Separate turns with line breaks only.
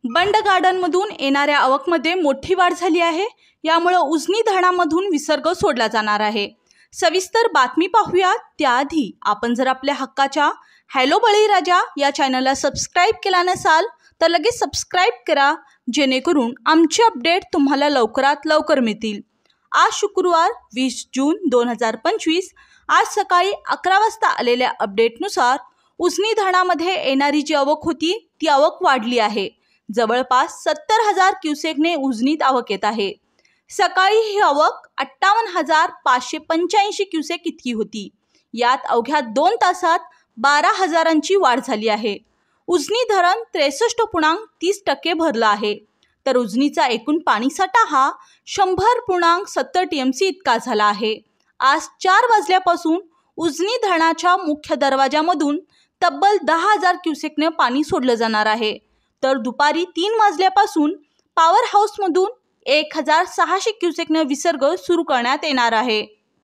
बंड गार्डनमधून येणाऱ्या आवकमध्ये मोठी वाढ झाली आहे। यामुळे उजनी धरणामधून विसर्ग सोडला जाणार आहे। सविस्तर बातमी पाहूया त्याआधी आपण जर आपल्या हक्काच्या हॅलो बळीराजा या चॅनलला सबस्क्राइब केला नसाल तर लगेच सबस्क्राइब करा, जेणेकरून आमचे अपडेट तुम्हाला लवकरात लवकर मिळतील। आज शुक्रवार 20 जून 2025 आज सकाळी 11 वाजता आलेल्या अपडेटनुसार उजनी धरणामध्ये येणारी जी आवक होती ती आवक वाढली आहे। जवळपास 70,000 क्युसेकने उजनीत आवक येत आहे। सकाळी ही आवक 58,585 क्युसेक इतकी होती। यात अवघ्या 2 तासात 12,000ची वाढ झाली आहे। उजनी धरण 63.30% भरलं आहे, तर उजनीचा एकूण पाणीसाठा हा 100.70 TMC इतका झाला आहे। आज 4 वाजल्यापासून उजनी धरणाच्या मुख्य दरवाजामधून तब्बल 10,000 क्युसेकने पाणी सोडलं जाणार आहे, तर दुपारी 3 वाजल्यापासून पॉवर हाऊसमधून 1,600 क्युसेकने विसर्ग सुरू करण्यात येणार आहे।